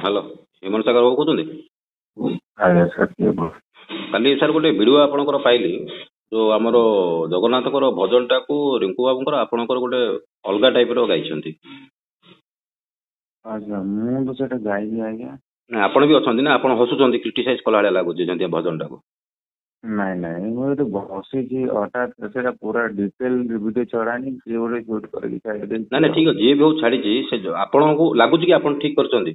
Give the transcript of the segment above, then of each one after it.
Hello Hemant सागर बाबू कहते ଆଜ୍ଞା sir କିଏ କହୁଛନ୍ତି? काली सार गोटे भिडियो आपणकर पाइली जो आमर जगन्नाथ भजन टाकू रिंकू बाबूर आपणकर गोटे अलग टाइप गाई ଆଜ୍ଞା ମୁଁ ତ ସେଟା ଗାଇନି ଆଜ୍ଞା। ଆପଣ ବି ଅଛନ୍ତି ନା ଆପଣ ହସୁଛନ୍ତି କ୍ରିଟିସାଇଜ କଲା ଭଳିଆ ଲାଗୁଛି ଯେମିତି ଭଜନ ଟାକୁ। ନାଇଁ ନାଇଁ ମୁଁ ଏଠି ବସିଛି ହଠାତ୍ ସେଟା ପୁରା ଡିଟେଲ ଭିଡ଼ିଓ ଛଡ଼ାନି କିଏ ଗୋଟେ ସୁଟ୍ କରିକି ଛାଡ଼ିଦେଇଛି। ନାଇଁ ନାଇଁ ଠିକ ଅଛି ଯିଏ ବି ହଉ ଛାଡିଛି ସେ ଆପଣଙ୍କୁ ଲାଗୁଛି କି ଆପଣ ଠିକ କରିଛନ୍ତି?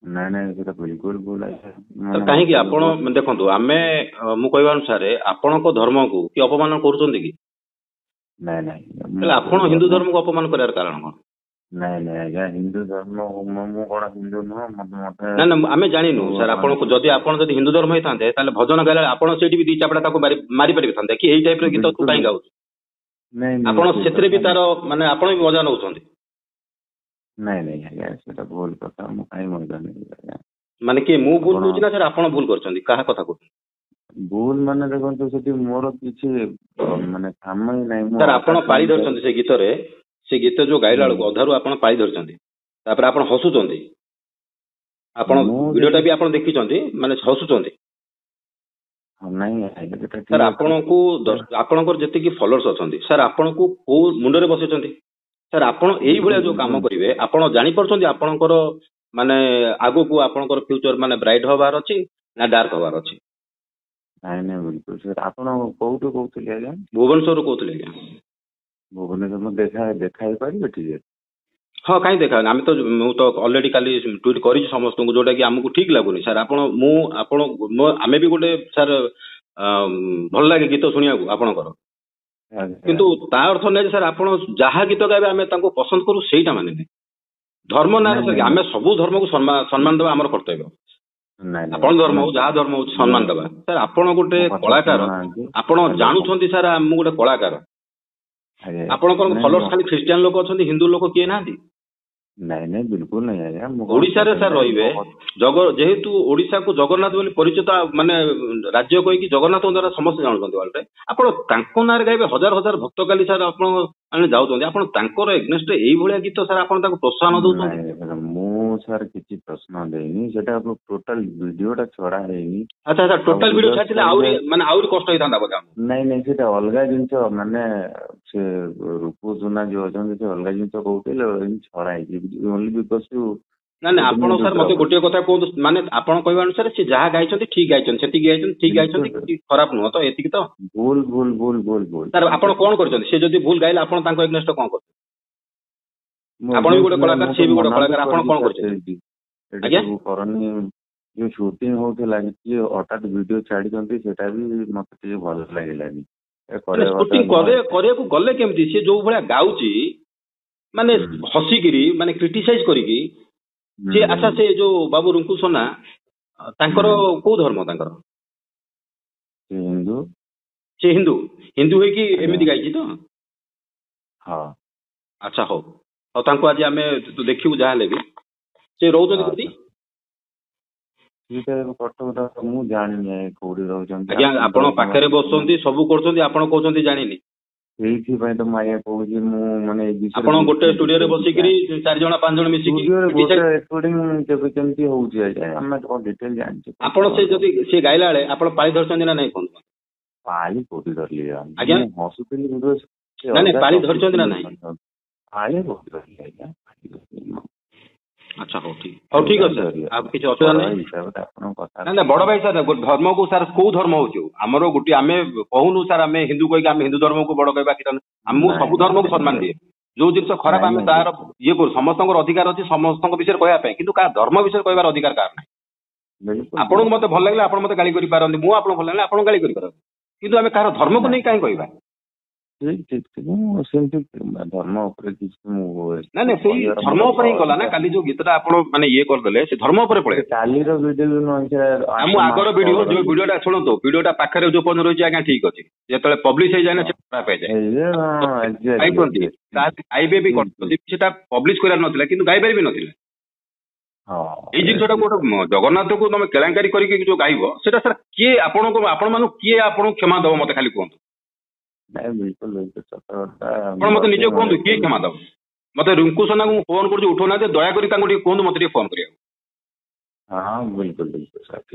ନାଇଁ ନାଇଁ ସେଟା ବିଲକୁଲ ଭୁଲ ଆଜ୍ଞା। ତ କାହିଁକି ଆପଣ ଦେଖନ୍ତୁ ଆମେ ମୁଁ କହିବା ଅନୁସାରେ ଆପଣଙ୍କ ଧର୍ମକୁ କି ଅପମାନ କରୁଛନ୍ତି କି? ନାଇଁ ନାଇଁ ତାହେଲେ ଆପଣ ହିନ୍ଦୁ ଧର୍ମକୁ ଅପମାନ କରିବାର କାରଣ କଣ? ନାଇଁ ନାଇଁ ଆଜ୍ଞା ହିନ୍ଦୁ ଧର୍ମ ମୁଁ କଣ ହିନ୍ଦୁ ନୁହଁ ମତେ ନା ନା ଆମେ ଜାଣିନୁ ସାର୍ ଆପଣଙ୍କୁ ଯଦି ଆପଣ ଯଦି ହିନ୍ଦୁ ଧର୍ମ ହେଇଥାନ୍ତେ ତାହେଲେ ଭଜନ ଗାଇଲା ଆପଣ ସେଇଠି ବି ଦି ଚାପଡ଼ା ତାକୁ ମାରି ପାରିଥାନ୍ତେ କି ଏଇ ଟାଇପର ଗୀତ ତୁ କାହିଁ ଗାଉଛୁ? ଆପଣ ସେଥିରେ ବି ତାର ମାନେ ଆପଣ ବି ମଜା ନଉଛନ୍ତି। ନାଇଁ ନାଇଁ ଆଜ୍ଞା ସେଟା ଭୁଲ କଥା ମୁଁ କାହିଁ ମଜା ନେବି ଆଜ୍ଞା। ମାନେ କିଏ ମୁଁ ଭୁଲ କହୁଛି ନା ସାର୍ ଆପଣ ଭୁଲ କରିଛନ୍ତି କାହା କଥା କହୁଛନ୍ତି? ଭୁଲ ମାନେ ଦେଖନ୍ତୁ ସେଠି ମୋର କିଛି ମାନେ କାମ ହିଁ ନାହିଁ। ସାର୍ ଆପଣ ପାଳି ଧରିଛନ୍ତି ସେ ଗୀତରେ ସେ ଗୀତ ଯୋଉ ଗାଇଲା ବେଳକୁ ଅଧାରୁ ଆପଣ ପାଳି ଧରିଛନ୍ତି ତାପରେ ଆପଣ ହସୁଛନ୍ତି। ଆପଣ ଭିଡିଓଟା ବି ଆପଣ ଦେଖିଛନ୍ତି ମାନେ ହସୁଛନ୍ତି। ସାର୍ ଆପଣଙ୍କୁ ଆପଣଙ୍କର ଯେତିକି ଫଲୋଅର୍ସ ଅଛନ୍ତି ସାର୍ ଆପଣଙ୍କୁ କୋଉ ମୁଣ୍ଡରେ ବସେଇଛନ୍ତି? ସାର୍ ଆପଣ ଏଇଭଳିଆ ଯୋଉ କାମ କରିବେ ଆପଣ ଜାଣିପାରୁଛନ୍ତି ଆପଣଙ୍କର ମାନେ ଆଗକୁ ଆପଣଙ୍କର ଫ୍ୟୁଚର ମାନେ ବ୍ରାଇଟ୍ ହବାର ଅଛି ନା ଡାର୍କ ହବାର ଅଛି? ନାଇଁ ନାଇଁ ବିଲକୁଲ ସାର୍ ଆପଣ କୋଉଠୁ କହୁଥିଲେ ଆଜ୍ଞା? ଭୁବନେଶ୍ୱରରୁ କହୁଥିଲେ ଆଜ୍ଞା। ଭୁବନେଶ୍ୱର ମୁଁ ଦେଖା ହେଇପାରିବେ ଟିକେ? ହଁ କାହିଁ ଦେଖା ଆମେ ତ ମୁଁ ତ ଅଲରେଡି କାଲି ଟ୍ୱିଟ୍ କରିଛି ସମସ୍ତଙ୍କୁ ଯୋଉଟା କି ଆମକୁ ଠିକ ଲାଗୁନି ସାର୍ ଆପଣ ଆମେ ବି ଗୋଟେ ସାର୍ ଭଲ ଲାଗେ ଗୀତ ଶୁଣିବାକୁ ଆପଣଙ୍କର କିନ୍ତୁ ତା ଅର୍ଥ ନାହିଁ ସାର୍ ଆପଣ ଯାହା ଗୀତ ଗାଇବେ ଆମେ ତାଙ୍କୁ ପସନ୍ଦ କରୁ ସେଇଟା ମାନେ ନାହିଁ। ଧର୍ମ ନାଁରେ ଆମେ ସବୁ ଧର୍ମକୁ ସମ୍ମାନ ଦେବା ଆମର କର୍ତ୍ତବ୍ୟ। ଆପଣ ଧର୍ମ ହଉ ଯାହା ଧର୍ମ ହଉଛି ସମ୍ମାନ ଦେବା। ସାର୍ ଆପଣ ଗୋଟେ କଳାକାର ଆପଣ ଜାଣୁଛନ୍ତି ସାର୍ ମୁଁ ଗୋଟେ କଳାକାର ଆପଣଙ୍କର ଫଲୋଅର୍ସ ଖାଲି ଖ୍ରୀଷ୍ଟିଆନ ଲୋକ ଅଛନ୍ତି ହିନ୍ଦୁ ଲୋକ କିଏ ନାହାନ୍ତି? ନାଇଁ ନାଇଁ ବିଲକୁଲ ନାଇଁ ଆଜ୍ଞା। ଓଡିଶାରେ ସାର୍ ରହିବେ ଯେହେତୁ ଓଡିଶାକୁ ଜଗନ୍ନାଥ ବୋଲି ପରିଚିତ ମାନେ ରାଜ୍ୟ କହିକି ଜଗନ୍ନାଥଙ୍କ ଦ୍ୱାରା ସମସ୍ତେ ଜାଣୁଛନ୍ତି ୱାର୍ଲଡରେ ଆପଣ ତାଙ୍କ ନାଁରେ ଗାଇବେ ହଜାର ହଜାର ଭକ୍ତ କାଲି ସାର୍ ଆପଣ ମାନେ ଯାଉଛନ୍ତି ଆପଣ ତାଙ୍କର ଏଗନେଷ୍ଟରେ ଏଇଭଳିଆ ଗୀତ ସାର୍ ଆପଣ ତାକୁ ପ୍ରୋତ୍ସାହନ ଦଉଛନ୍ତି? ମୁଁ ସାର୍ କିଛି ପ୍ରଶ୍ନ ଦେଇନି ସେଟା ଟୋଟାଲ ଭିଡିଓଟା ଛଡା ହେଇନି। ଆଚ୍ଛା ଆଚ୍ଛା ଟୋଟାଲ ଭିଡିଓ ଛାଡିଥିଲେ ଆହୁରି କଷ୍ଟ ହେଇଥାନ୍ତା ବୋଧେ? ନାଇଁ ନାଇଁ ସେଟା ଅଲଗା ଜିନିଷ ମାନେ ସେ ରୂପ ସୁନା ଯୋଉ ଅଛନ୍ତି ସେ ଅଲଗା ଜିନିଷ କହୁଥିଲେ ଛଡା ହେଇଛି ଓନ୍ଲି ବିକଜ ନା ନା ଆପଣ ସାର୍ ମତେ ଗୋଟିଏ କଥା କୁହନ୍ତୁ ମାନେ ଆପଣ କହିବା ଅନୁସାରେ ସେ ଯାହା ଗାଇଛନ୍ତି ଠିକ ଗାଇଛନ୍ତି ସେତିକି ଗାଇଛନ୍ତି ଠିକ ଗାଇଛନ୍ତି ଖରାପ ନୁହଁ ତ ଏତିକି ତ? ଭୁଲ ଭୁଲ ଭୁଲ ଭୁଲ ଭୁଲ ସାର୍ ଆପଣ କଣ କରିଛନ୍ତି ସେ ଯଦି ଭୁଲ ଗାଇଲେ ଆପଣ ତାଙ୍କ ଏଗନେଷ୍ଟ କଣ କରୁଛନ୍ତି? ଆପଣ ବି ଗୋଟେ କଳାକାର ସିଏ ବି ଗୋଟେ କଳାକାର ଆପଣ କଣ କରିଛନ୍ତି? ଆଜ୍ଞା କରନି ଯୋଉ ସୁଟିଂ ହଉଥିଲା କିଏ ହଠାତ୍ ଭିଡିଓ ଛାଡିଛନ୍ତି ସେଟା ବି ମତେ ଟିକେ ଭଲ ଲାଗିଲାନି। ସୁଟିଂ କରିବାକୁ ଗଲେ କେମିତି ସେ ଯୋଉ ଭଳିଆ ଗାଉଛି ମାନେ ହସିକିରି ମାନେ କ୍ରିଟିସାଇଜ କରିକି ସେ ଆଚ୍ଛା ସେ ଯୋଉ ବାବୁ ରୁଙ୍କୁ ସୋନା ତାଙ୍କର କୋଉ ଧର୍ମ ତାଙ୍କର? ହିନ୍ଦୁ। ସେ ହିନ୍ଦୁ ହେଇକି ଏମିତି ଗାଇଛି ତ? ହଁ। ଆଚ୍ଛା ହଉ ହଉ ତାଙ୍କୁ ଆଜି ଆମେ ଦେଖିବୁ ଯାହା ହେଲେ ବି ସେ ରହୁଛନ୍ତି କୋଉଠି? ମୁଁ ଜାଣିନି କୋଉଠି ରହୁଛନ୍ତି। ଆଜ୍ଞା ଆପଣ ପାଖରେ ବସୁଛନ୍ତି ସବୁ କରୁଛନ୍ତି ଆପଣ କହୁଛନ୍ତି ଜାଣିନି। ସେଇଥିପାଇଁ ତ ମୁଁ ଆଜ୍ଞା କହୁଛି ମୁଁ ମାନେ ଆପଣ ଗୋଟେ ଷ୍ଟୁଡିଓରେ ବସିକିରି 4 ଜଣ 5 ଜଣ ମିଶିକି କେମିତି ହଉଛି ଆଜ୍ଞା ଆମେ କଣ ଡିଟେଲ ଜାଣିଛୁ। ଆପଣ ସେ ଯଦି ସେ ଗାଇଲା ବେଳେ ଆପଣ ପାଳି ଧରିଛନ୍ତି ନା ନାଇଁ କୁହନ୍ତୁ? ପାଳି କୋଉଠି ଧରିଲି ଆଜ୍ଞା ହସୁଥିଲି ନାଇଁ ପାଳି ଧରିଛନ୍ତି ନା ନାଇଁ? ପାଳି କୋଉଠି ଧରିଲି ଆଜ୍ଞା। ଆଚ୍ଛା ହଉ ଠିକ ଅଛି ଆଉ କିଛି ଅସୁବିଧା ନାହିଁ। ନା ବଡ ଭାଇ ସାର୍ ଧର୍ମକୁ ସାର୍ କୋଉ ଧର୍ମ ହଉଛି ଆମର ଗୋଟିଏ ଆମେ କହୁନୁ ସାର୍ ଆମେ ହିନ୍ଦୁ କହିକି ଆମେ ହିନ୍ଦୁ ଧର୍ମକୁ ବଡ କହିବା ମୁଁ ସବୁ ଧର୍ମକୁ ସମ୍ମାନ ଦିଏ। ଯୋଉ ଜିନିଷ ଖରାପ ଆମେ ତାର ଇଏ କରୁ ସମସ୍ତଙ୍କର ଅଧିକାର ଅଛି ସମସ୍ତଙ୍କ ବିଷୟରେ କହିବା ପାଇଁ କିନ୍ତୁ କାହା ଧର୍ମ ବିଷୟରେ କହିବାର ଅଧିକାର କାହାର ନାହିଁ। ଆପଣଙ୍କୁ ମତେ ଭଲ ଲାଗିଲେ ଆପଣ ମତେ ଗାଳି କରିପାରନ୍ତି ମୁଁ ଆପଣଙ୍କୁ ଭଲ ଲାଗିଲେ ଆପଣଙ୍କୁ ଗାଳି କରିପାରନ୍ତି କିନ୍ତୁ ଆମେ କାହାର ଧର୍ମକୁ ନେଇ କାହିଁ କହିବା? ସେମିତି ଧର୍ମ ଉପରେ କିଛି ନାଇଁ ସେଇ ଧର୍ମ ଉପରେ ହିଁ ଗଲା ନା କାଲି ଯୋଉ ଗୀତଟା ଆପଣ ମାନେ ଇଏ କରିଦେଲେ ସେ ଧର୍ମ ଉପରେ ପଳେଇ କାଲିର ଭିଡିଓ ମୁଁ ଆଗର ଭିଡିଓଟା ଶୁଣନ୍ତୁ ଭିଡିଓଟା ପାଖରେ ଯୋଉ ପର୍ଯ୍ୟନ୍ତ ରହିଛି ଆଜ୍ଞା ଠିକ ଅଛି ଯେତେବେଳେ ପବ୍ଲିଶ ହେଇଯାଏ ନା ସେ ଖରାପ ହେଇଯାଏ ଗାଇବେ ବି ସେଟା ପବ୍ଲିଶ କରିବାର ନଥିଲା କିନ୍ତୁ ଗାଇବାରେ ବି ନଥିଲା। ଏଇ ଜିନିଷଟା ଗୋଟେ ଜଗନ୍ନାଥକୁ ତମେ କେଳାଙ୍କାରୀ କରିକି ଯୋଉ ଗାଇବ ସେଟା ସାର୍ କିଏ ଆପଣ ମାନଙ୍କୁ କିଏ ଆପଣଙ୍କୁ କ୍ଷମା ଦବ ମତେ ଖାଲି କୁହନ୍ତୁ? ଆପଣ ମତେ ନିଜେ କୁହନ୍ତୁ କିଏ କ୍ଷମା ଦବ? ମତେ ରିଙ୍କୁ ସୋନାକୁ ମୁଁ ଫୋନ କରୁଛି ଉଠଉନାହାନ୍ତି ଦୟାକରି ତାଙ୍କୁ ଟିକେ କୁହନ୍ତୁ ମତେ ଟିକେ ଫୋନ କରିବାକୁ। हाँ बिल्कुल बिल्कुल सर ठीक